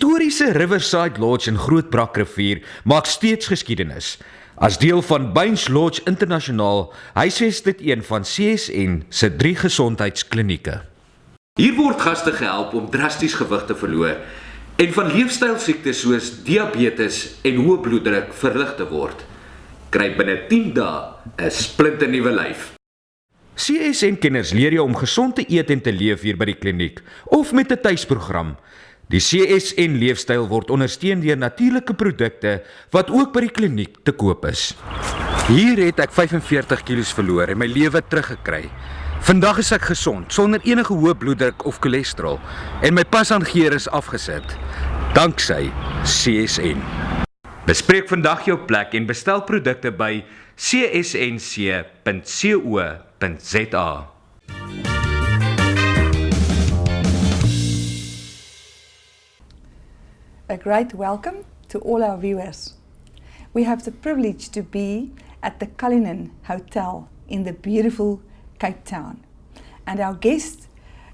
historiese Riverside Lodge in Grootbrakrivier maak steeds geskiedenis. As deel van Baines Lodge Internasionaal huisves dit een van CSN se 3 gesondheidsklinieke. Hier word gaste gehelp om drasties gewig te verloor en van leefstylsiektes soos diabetes en hoë bloeddruk verlig te word. Kry binne 10 dae 'n splinternuwe lyf. CSN-kenners leer jou om gesond te eet en te leef hier by die kliniek of met 'n tuisprogram. Die CSN-leefstyl word ondersteun deur natuurlike produkte wat ook by die kliniek te koop is. Hier het ek 45 kilos verloor en my lewe teruggekry. Vandag is ek gesond, sonder enige hoë bloeddruk of cholesterol en my pasaangeer is afgesit. Danksy CSN. Bespreek vandag jou plek en bestel produkte by csnc.co.za. A great welcome to all our viewers. We have the privilege to be at the Cullinan Hotel in the beautiful Cape Town. And our guest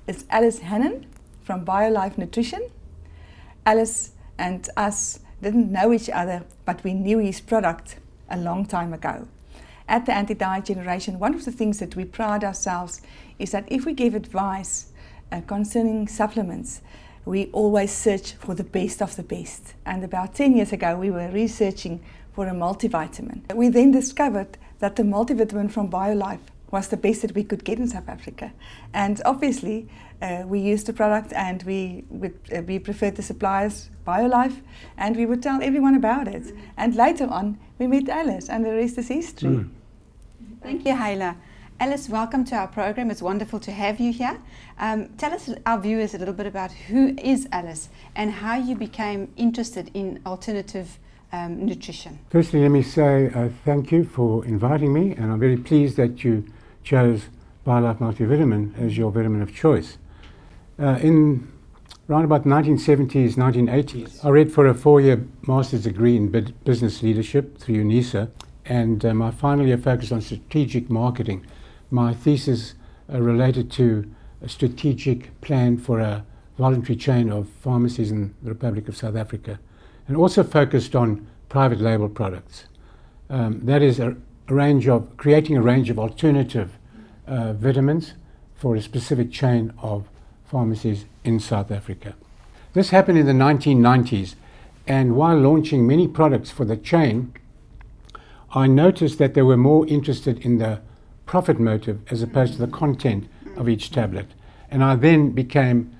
is Ellis Henen from BioLife Nutrition. Ellis and us didn't know each other, but we knew his product a long time ago. At the Anti-Diet Generation, one of the things that we pride ourselves is that if we give advice concerning supplements, we always search for the best of the best. And about 10 years ago, we were researching for a multivitamin. We then discovered that the multivitamin from BioLife was the best that we could get in South Africa. And obviously, we used the product and we preferred the suppliers, BioLife, and we would tell everyone about it. And later on, we met Ellis, and the rest is history. Thank you, Hayla. Ellis, welcome to our program. It's wonderful to have you here. Tell us, our viewers, a little bit about who is Ellis and how you became interested in alternative nutrition. Firstly, let me say thank you for inviting me, and I'm very pleased that you chose BioLife Multivitamin as your vitamin of choice. In around about 1970s, 1980s, I read for a 4-year master's degree in business leadership through UNISA, and my final year focused on strategic marketing. My thesis related to a strategic plan for a voluntary chain of pharmacies in the Republic of South Africa, and also focused on private label products. That is creating a range of alternative vitamins for a specific chain of pharmacies in South Africa. This happened in the 1990s, and while launching many products for the chain, I noticed that they were more interested in the profit motive as opposed to the content of each tablet. And I then became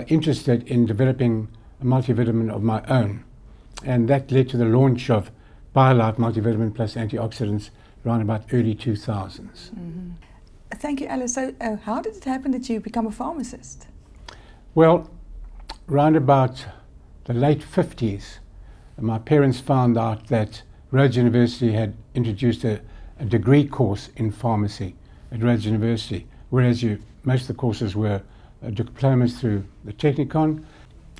interested in developing a multivitamin of my own. And that led to the launch of BioLife Multivitamin Plus Antioxidants around about early 2000s. Mm-hmm. Thank you, Ellis. So how did it happen that you become a pharmacist? Well, round about the late 50s, my parents found out that Rhodes University had introduced a degree course in pharmacy at Rhodes University, whereas most of the courses were diplomas through the Technikon.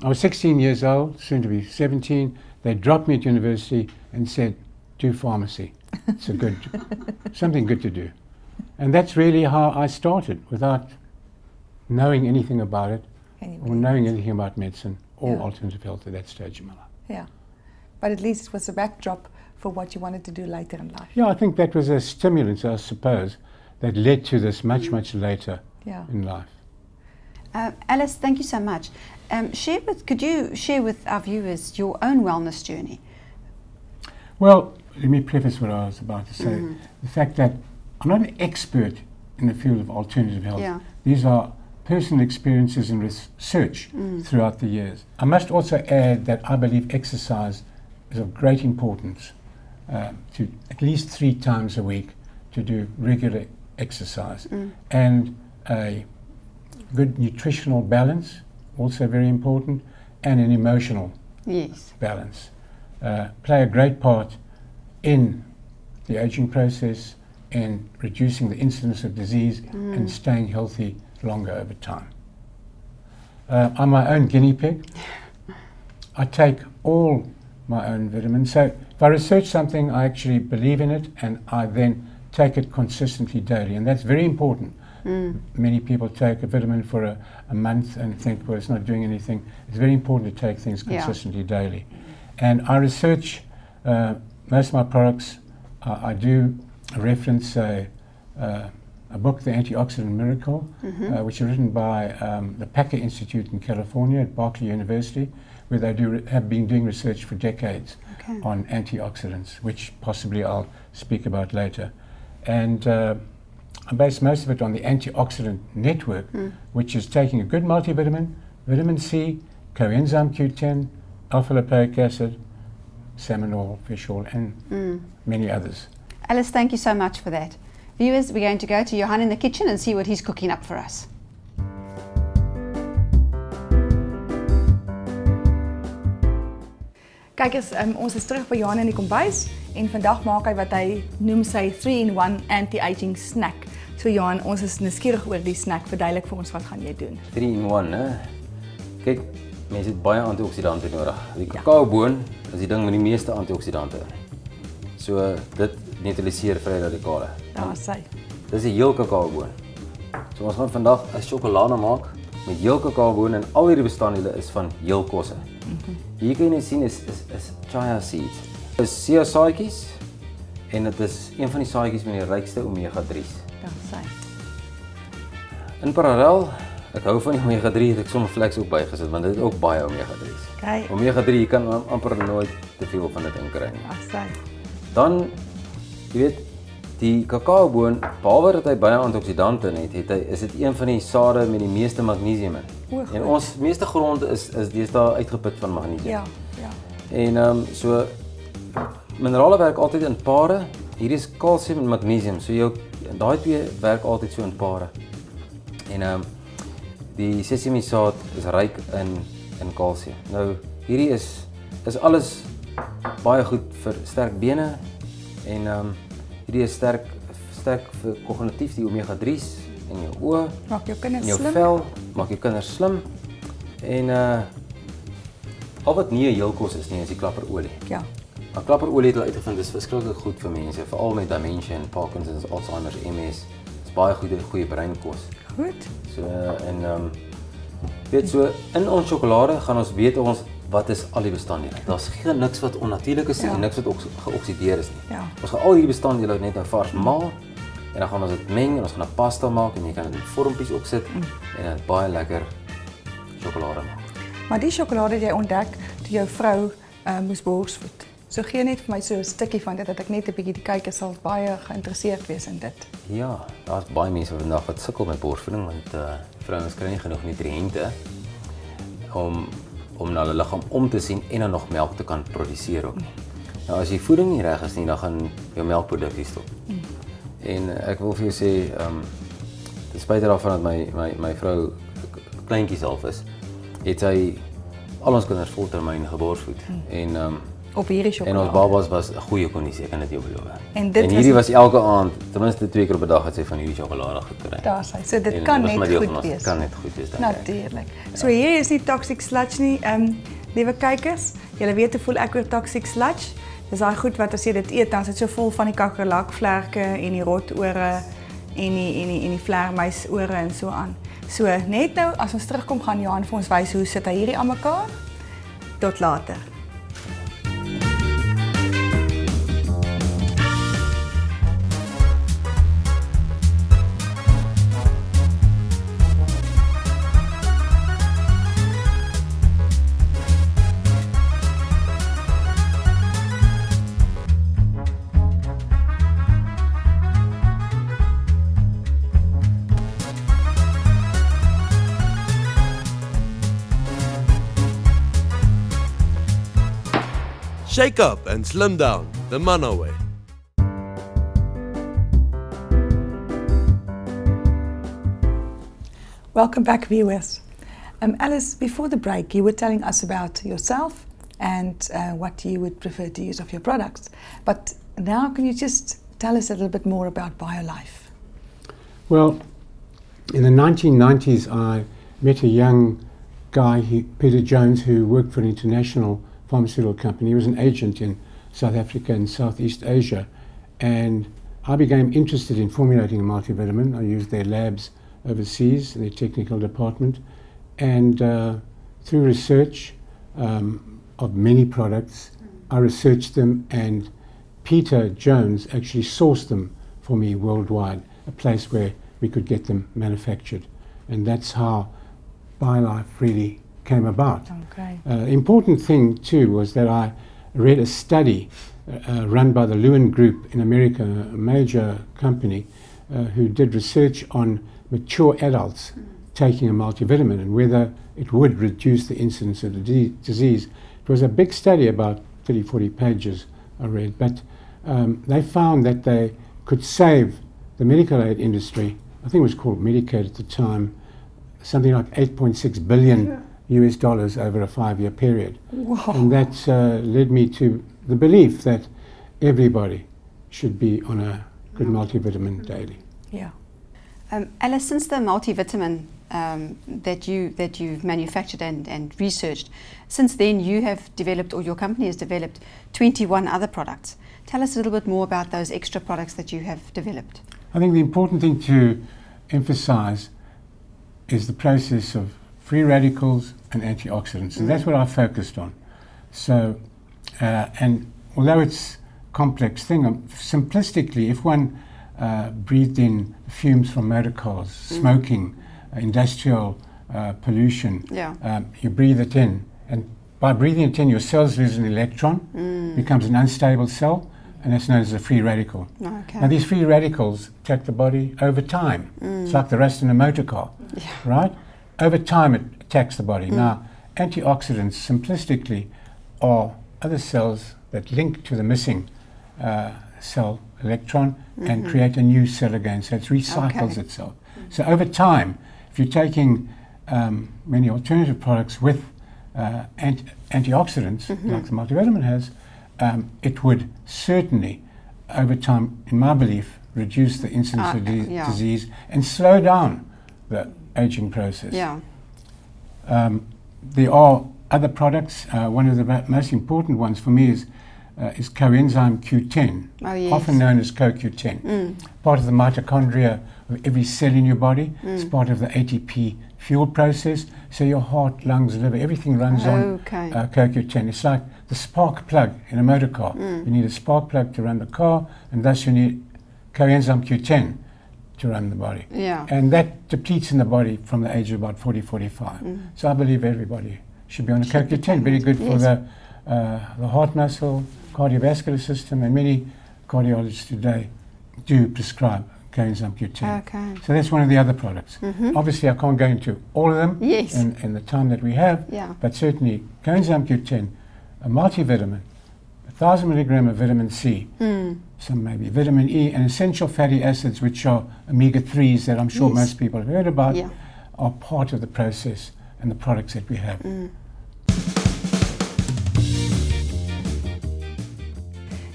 I was 16 years old, soon to be 17. They dropped me at university and said, do pharmacy. It's something good to do. And that's really how I started, without knowing anything about it, or knowing anything about medicine or alternative health at that stage in my life. Yeah, but at least it was a backdrop for what you wanted to do later in life. Yeah, I think that was a stimulant, I suppose, that led to this much later in life. Ellis, thank you so much. Could you share with our viewers your own wellness journey? Well, let me preface what I was about to say. The fact that I'm not an expert in the field of alternative health. Yeah. These are personal experiences and research throughout the years. I must also add that I believe exercise is of great importance, to at least 3 times a week to do regular exercise. And a good nutritional balance, also very important, and an emotional balance play a great part in the aging process and reducing the incidence of disease and staying healthy longer over time. I'm my own guinea pig. I take all my own vitamins. So if I research something, I actually believe in it, and I then take it consistently daily. And that's very important Many people take a vitamin for a month and think, well, it's not doing anything. It's very important to take things consistently daily. And I research most of my products. I do reference a book, The Antioxidant Miracle, which is written by the Packer Institute in California at Berkeley University, where they have been doing research for decades on antioxidants, which possibly I'll speak about later. And I base most of it on the antioxidant network, which is taking a good multivitamin, vitamin C, coenzyme Q10, alpha-lipoic acid, salmon oil, fish oil, and many others. Ellis, thank you so much for that. Viewers, we're going to go to Johan in the kitchen and see what he's cooking up for us. Kyk eens, ons is terug by Johan in die kombuis en vandag maak hy wat hy noem sy 3-in-1 anti-aging snack. So Johan, ons is nuuskierig oor die snack. Verduidelik vir ons wat gaan jy doen. 3-in-1, hè? Kyk, mense het baie antioksidante nodig. Die kakaoboon is die ding met die meeste antioksidante. So dit neutraliseer vrye radikale. Daar is hy. Dis 'n heel kakaoboon. So ons gaan vandag 'n sjokolade maak met heel kakaoboon en al hierdie bestanddele is van heel kosse. Hier kan jy sien is chia seeds. Dit is chia saadjies en dit is een van die saadjies met die rykste omega-3's. Daar is hy. In parallel, ek hou van die omega-3, het ek sommer flex ook bygesit want dit het ook baie omega-3's. Okay. Omega-3 jy kan amper nooit te veel van dit inkry nie. Daar is hy. Dan jy weet die kakaoboon, behalwe dat hy baie antioksidante het, is dit een van die sade met die meeste magnesium in. En ons meeste grond is deesdae uitgeput van magnesium. Ja. En so minerale werk altyd in pare. Hier is kalsium en magnesium. So daai twee werk altyd so in pare. En die sesamisaad is ryk in kalsium. Nou hierdie is alles baie goed vir sterk bene en hierdie is sterk vir kognitief, die omega-3's in jou oë, Maak jou kinders in jou slim. vel, maak jou kinders slim. En al wat nie 'n heelkos is nie, is die klapperolie. Ja. Maar klapperolie het hulle uitgevind is verskriklik goed vir mense, veral met demensie en Parkinson's, Alzheimer's, MS. Dit's baie goeie breinkos. Goed. So weet so in ons sjokolade gaan ons weet wat is al die bestanddele. Daar's niks wat onnatuurlik is en niks wat geoksideer is nie. Ja. Ons gaan al hierdie bestanddele net nou vars maal en dan gaan ons dit meng en ons gaan 'n pasta maak en jy kan dit in vormpies opsit en 'n baie lekker sjokolade maak. Maar die sjokolade het jy ontdek toe jou vrou moes borsvoed. So gee net vir my so 'n stukkie van dit dat ek net 'n bietjie die kykers sal baie geïnteresseerd wees in dit. Ja, daar's baie mense vandag wat sukkel met borsvoeding want vrouens kry nie genoeg nutriënte om na hulle liggaam om te sien en dan nog melk te kan produseer ook. Nou as die voeding nie reg is nie, dan gaan jou melkprodukte stop. En ek wil vir jou sê, ten spyte daarvan dat my vrou kleintjies half is, het sy al ons kinders voltermyn geborsvoed. En Op hierdie en sjokolade. ons babas was 'n goeie kondisie, ek kan dit jou beloof. En dit hierdie was elke aand, ten minste 2 keer op 'n dag het sy van hierdie sjokolade gekry. Daar is hy. So dit En kan was net maar deel goed van ons- wees. Kan net goed wees. Natuurlik. So hierdie is nie toxic sludge nie. Liewe kykers, julle weet hoe voel ek oor toxic sludge? Dis daai goed wat as jy dit eet, dan is dit so vol van die kakerlakvlerke en die rotore en die vleermuisore en so aan. So net nou as ons terugkom gaan Johan vir ons wys hoe sit hy hierdie aan mekaar. Tot later. Shake up and slim down the Mana way. Welcome back, viewers. Alice, before the break, you were telling us about yourself and what you would prefer to use of your products. But now, can you just tell us a little bit more about BioLife? Well, in the 1990s, I met a young guy, Peter Jones, who worked for an international pharmaceutical company. He was an agent in South Africa and Southeast Asia. And I became interested in formulating a multivitamin. I used their labs overseas, their technical department, and through research of many products, I researched them, and Peter Jones actually sourced them for me worldwide, a place where we could get them manufactured. And that's how BioLife really came about. Okay. Important thing too was that I read a study run by the Lewin Group in America, a major company, who did research on mature adults taking a multivitamin and whether it would reduce the incidence of the disease. It was a big study, about 30, 40 pages I read, but they found that they could save the medical aid industry, I think it was called Medicaid at the time, something like $8.6 billion US dollars over a 5-year period. Wow. And that led me to the belief that everybody should be on a good multivitamin daily. Yeah. Alice, since the multivitamin that you've manufactured and researched, since then you have developed, or your company has developed, 21 other products. Tell us a little bit more about those extra products that you have developed. I think the important thing to emphasize is the process of free radicals and antioxidants, and that's what I focused on. So, and although it's a complex thing, simplistically, if one breathed in fumes from motor cars, smoking, industrial pollution, you breathe it in, and by breathing it in, your cells lose an electron, becomes an unstable cell, and that's known as a free radical. Okay. Now these free radicals attack the body over time. It's like the rust in a motor car, right? Over time it attacks the body. Now antioxidants, simplistically, are other cells that link to the missing cell electron and create a new cell again, so it recycles itself. So over time, if you're taking many alternative products with antioxidants, like the multivitamin has, it would certainly, over time, in my belief, reduce the incidence of disease and slow down the aging process. There are other products. One of the most important ones for me is coenzyme Q10, often known as CoQ10. Part of the mitochondria of every cell in your body. It's part of the ATP fuel process. So your heart, lungs, liver, everything runs on CoQ10. It's like the spark plug in a motor car. You need a spark plug to run the car, and thus you need coenzyme Q10 to run the body. And that depletes in the body from the age of about 40, 45. So I believe everybody should be on a CoQ10. Very good for the heart muscle, cardiovascular system, and many cardiologists today do prescribe coenzyme Q10. So that's one of the other products. Obviously I can't go into all of them in the time that we have, but certainly coenzyme Q10, a multivitamin, 1,000 milligram of vitamin C, some maybe vitamin E, and essential fatty acids, which are omega-3s that I'm sure most people have heard about, are part of the process and the products that we have.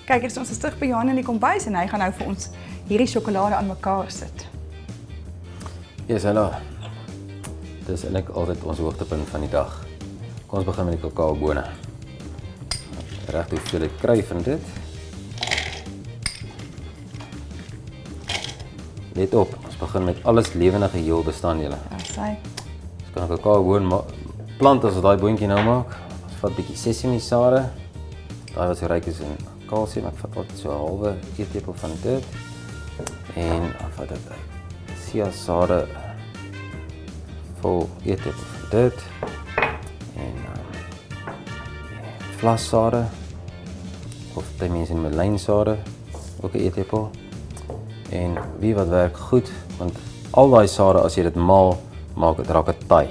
Kykers, ons is terug by Johan in die kombuis en hy gaan nou vir ons hierdie sjokolade aan mekaar sit. Yes, hallo. Dis eintlik altyd ons hoogtepunt van die dag. Kom ons begin met die kakaobone. Reg hoeveelheid kry van dit. Let op, ons begin met alles lewendige heel bestandele. Ons kan 'n kakaoboon plant as ons daai boontjie nou maak. Ons vat 'n bietjie sesame sade. Daai wat so ryk is in kalsium, ek vat altyd so 'n halwe eetlepel van dit. En dan vat ek siasade vol eetlepel van dit. En vlassade of ten minste meleinsade, ook 'n eetlepel. En wie wat werk goed, want al daai sade as jy dit maal, maak dit raak dit taai.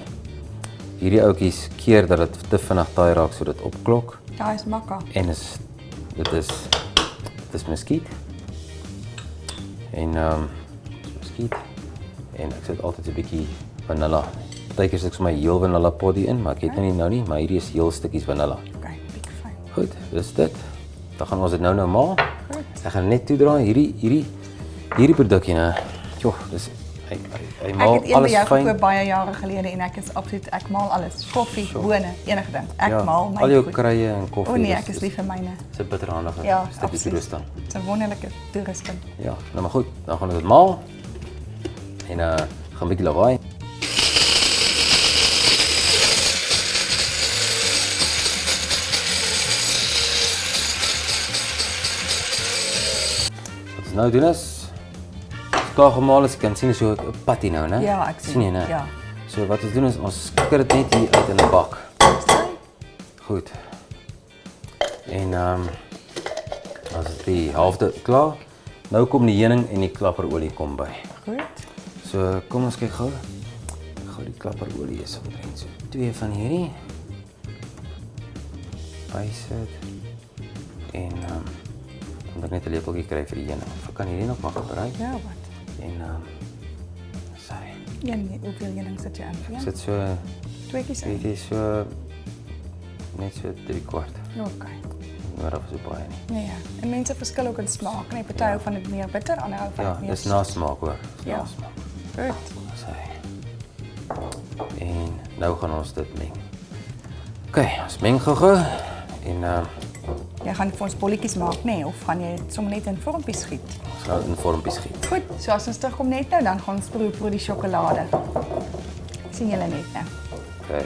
Hierdie ouetjies keer dat dit te vinnig taai raak, so dit opklok. Ja, is makka. En dit is muskiet. En muskiet. En ek sit altyd 'n bietjie vanilla. Partykeer sit ek sommer heel vanilla poddy in, maar ek het nou nie, maar hierdie is heel stukkies vanilla. Okay, bietjie fyn. Goed, dis dit. Dan gaan ons dit nou maal. Ek gaan net toedraai hierdie produkkie nou. Joh, dis Hy Ek maal het een by alles jou fyn. gekoop baie jare gelede en ek is absoluut, ek maal alles. Koffie, bone, enige ding. Ek maal my al jou goed. kruie en koffie. O nee, ek is lief vir myne. Dis 'n bitterhandige Ja, stukkie absoluut. toerusting. Dit is 'n wonderlike toerusting. Ja, nou maar goed, dan gaan ons dit maal. En gaan 'n bietjie lawaai. Wat ons nou doen is klaar gemaal is, jy kan sien so 'n patty nou, né? Ja, ek sien. Sien jy, né? Ja. So wat ons doen is ons skik dit net hier uit in 'n bak. Goed. En as die helfte klaar, nou kom die heuning en die klapperolie kom by. Goed. So kom ons kyk gou. Gou die klapperolie is omtrent so 2 van hierdie. Bysit. En moet ek net 'n lepeltjie kry vir die heuning. Of ek kan hierdie nog maar gebruik. Ja, wat? En sorry. Hoeveel heuning sit jy aan? Ek sit so Tweeetjies in. dit is so net so 3/4. Okay. Maar dat is so baie nie. Nee, ja. En mense verskil ook in smaak, nee, party hou van dit meer bitter, ander hou van Ja, dit meer. dis nasmaak hoor. Dis Ja. nasmaak. Goed. Sorry. En nou gaan ons dit meng. OK, ons meng gou-gou en Jy gaan vir ons bolletjies maak, nee, of gaan jy dit sommer net in vormpies giet? ons gaan dit in vormpies giet. Goed, so as ons terugkom net nou, dan gaan ons proe die sjokolade. Sien julle net nou. OK.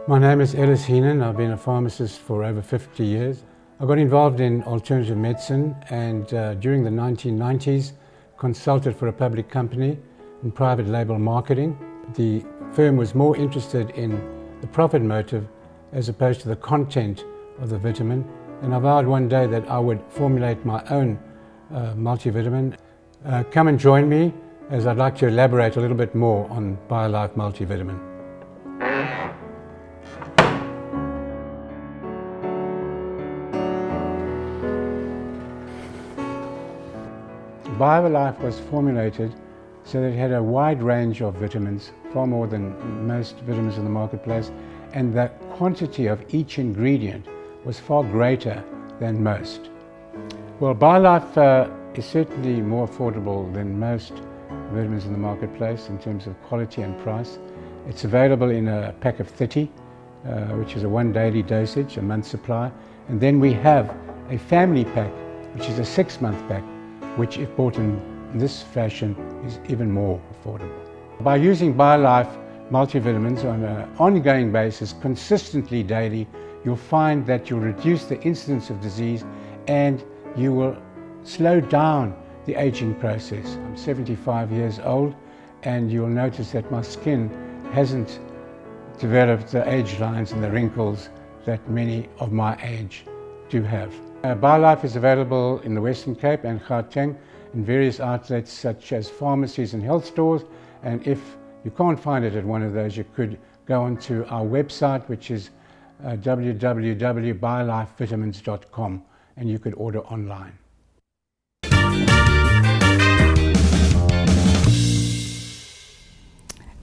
My name is Ellis Henen. I've been a pharmacist for over 50 years. I got involved in alternative medicine and during the 1990s consulted for a public company in private label marketing. The firm was more interested in the profit motive as opposed to the content of the vitamin, and I vowed one day that I would formulate my own multivitamin. Come and join me as I'd like to elaborate a little bit more on BioLife multivitamin. BioLife was formulated so that it had a wide range of vitamins, far more than most vitamins in the marketplace, and the quantity of each ingredient was far greater than most. Well, BioLife is certainly more affordable than most vitamins in the marketplace in terms of quality and price. It's available in a pack of 30, which is a 1 daily dosage, a month's supply. And then we have a family pack, which is a 6-month pack, which if bought in this fashion is even more affordable. By using BioLife multivitamins on an ongoing basis, consistently daily, you'll find that you'll reduce the incidence of disease and you will slow down the aging process. I'm 75 years old and you'll notice that my skin hasn't developed the age lines and the wrinkles that many of my age do have. BioLife is available in the Western Cape and Gauteng in various outlets such as pharmacies and health stores, and if you can't find it at one of those, you could go onto our website, which is www.biolifevitamins.com, and you could order online.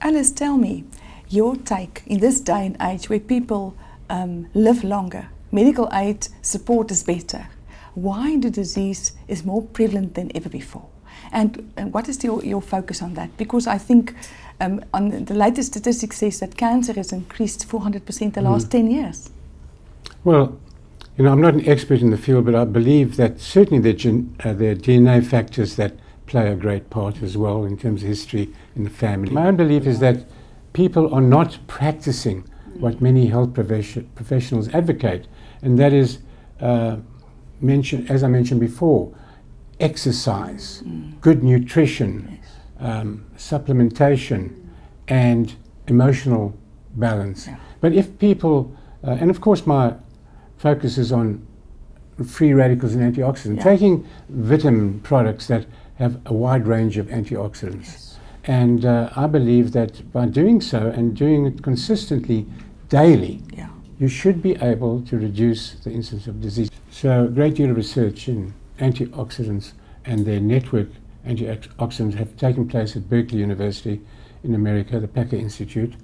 Alice, tell me, your take in this day and age where people live longer, medical aid support is better. Why the disease is more prevalent than ever before? And what is your focus on that? Because I think on the latest statistics says that cancer has increased 400% the last 10 years. Well, you know, I'm not an expert in the field, but I believe that certainly there are DNA factors that play a great part as well in terms of history in the family. My own belief is that people are not practicing what many health professionals advocate, and that is, as I mentioned before, exercise, good nutrition, supplementation, and emotional balance. Yeah. But if people, and of course my focus is on free radicals and antioxidants, taking vitamin products that have a wide range of antioxidants. Yes. And I believe that by doing so and doing it consistently daily, you should be able to reduce the incidence of disease. So a great deal of research in antioxidants and their network antioxidants have taken place at Berkeley University in America, the Packer Institute.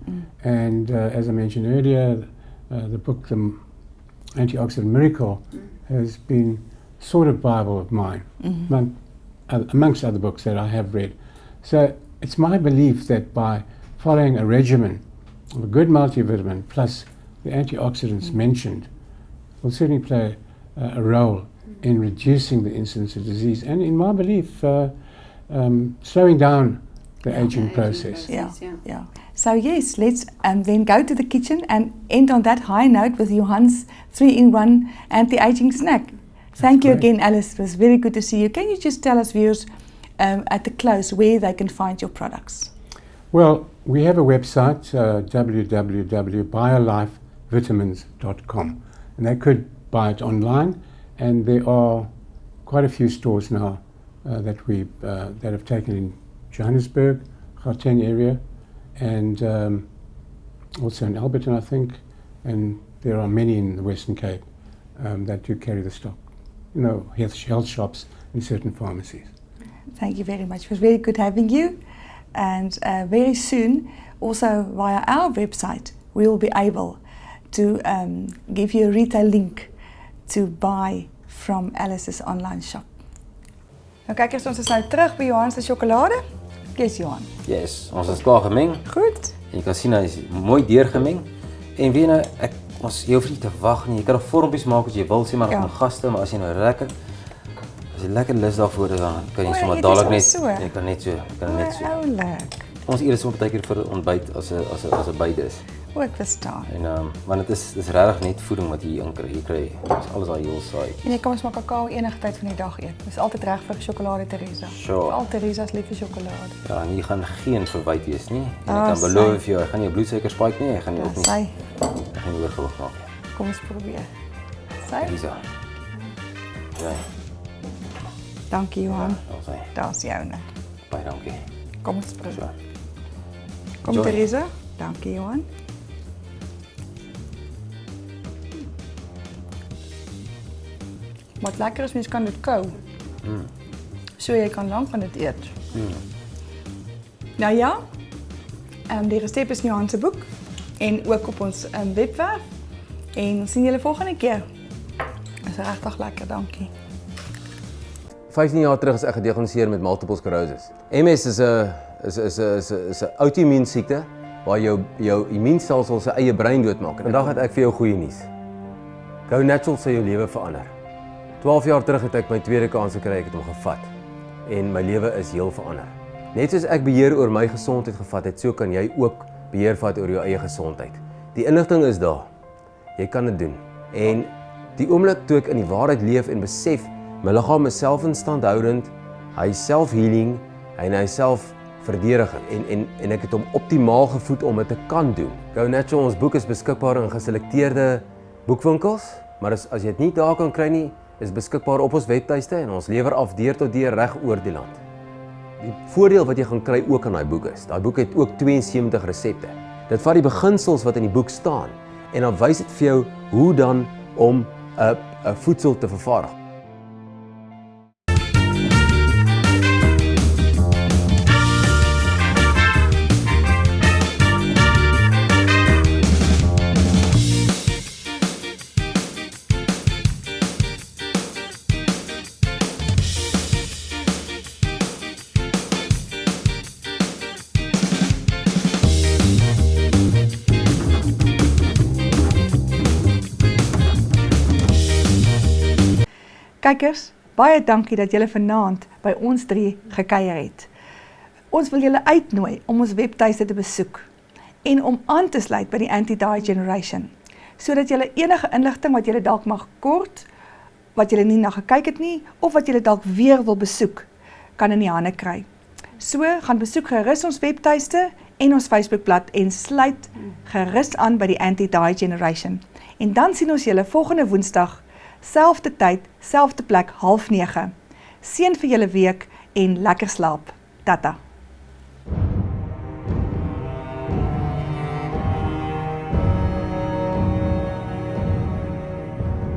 And as I mentioned earlier, the book, The Antioxidant Miracle, has been sort of Bible of mine, amongst other books that I have read. So it's my belief that by following a regimen of a good multivitamin plus the antioxidants mentioned will certainly play a role in reducing the incidence of disease and, in my belief, slowing down the aging process. Yeah. So yes, let's then go to the kitchen and end on that high note with Johan's 3-in-1 anti-aging snack. Thank you again, Alice. It was very good to see you. Can you just tell us, viewers, at the close where they can find your products? Well, we have a website, www.biolifevitamins.com, and they could buy it online, and there are quite a few stores now that have taken in Johannesburg, Gauteng area, and also in Alberton, I think, and there are many in the Western Cape that do carry the stock. Health shops and certain pharmacies. Thank you very much. It was very good having you, and very soon, also via our website, we will be able to give you a retail link to buy from Alice's online shop. Nou kijk eens, ons is nou terug by Johan se sjokolade. Yes, Johan. Yes, ons is klaar gemeng. Goed. En jy kan sien hy is mooi deurgemeng. En weet nou, ons jy hoef nie te wag nie. Jy kan nog vormpies maak as jy wil, sê maar op 'n gaste, maar as jy nou lekker lus daarvoor is, dan kan jy sommer dadelik net jy kan net so. Oulik. Ons eet sommer baie keer vir ontbyt as 'n byte is. Ek verstaan. En want dit is regtig net voeding wat jy hier inkry. Jy kry alles daai heel saai. En jy kan ons maar kakao enige tyd van die dag eet. Dis altyd reg vir sjokolade, Teresa. Sure. Al Teresa's lief vir sjokolade. Ja, en jy gaan geen verwyd wees nie. En ek kan beloof vir jou, jy gaan jou bloedsuiker spike nie, jy gaan nie ook nie. Jy gaan nie oorgewig maak nie. Kom ons probeer. Sy? Lisa. Ja. Dankie, Johan. Ja, daar's joune. Baie dankie. Kom ons probeer. So. Kom Joy. Teresa. Dankie, Johan. Wat lekker is, mens kan dit kou. So jy kan lank van dit eet. Nou ja, die resep is in Johan se boek en ook op ons webwerf. En ons sien julle volgende keer. Is regtig lekker, dankie. 15 jaar terug is ek gediagnoseer met multiple sclerosis. MS is 'n outoimmuun siekte waar jou immuunstelsel sy eie brein doodmaak. Vandag het ek vir jou goeie nuus. Go Natural sal jou lewe verander. 12 jaar terug het ek my tweede kans gekry, ek het hom gevat. En my lewe is heel verander. Net soos ek beheer oor my gesondheid gevat het, so kan jy ook beheer vat oor jou eie gesondheid. Die inligting is daar. Jy kan dit doen. En die oomblik toe ek in die waarheid leef en besef, my liggaam is selfinstandhoudend, hy is self-healing en hy is self-verdedigend. En ek het hom optimaal gevoed om dit te kan doen. Go Natural, ons boek is beskikbaar in geselekteerde boekwinkels, maar as jy dit nie daar kan kry nie, is beskikbaar op ons webtuiste en ons lewer af deur tot deur reg oor die land. Die voordeel wat jy gaan kry ook aan daai boek is, daai boek het ook 72 resepte. Dit vat die beginsels wat in die boek staan en dan wys dit vir jou hoe dan om 'n voedsel te vervaardig. Kykers, baie dankie dat julle vanaand by ons 3 gekuier het. Ons wil julle uitnooi om ons webtuiste te besoek en om aan te sluit by die Anti-Die Generation, sodat julle enige inligting wat julle dalk mag kort, wat julle nie na gekyk het nie, of wat julle dalk weer wil besoek, kan in die hande kry. So, gaan besoek gerus ons webtuiste en ons Facebookblad en sluit gerus aan by die Anti-Die Generation. En dan sien ons julle volgende Woensdag, selfde tyd, selfde plek, 8:30. Seën vir julle week en lekker slaap. Tata.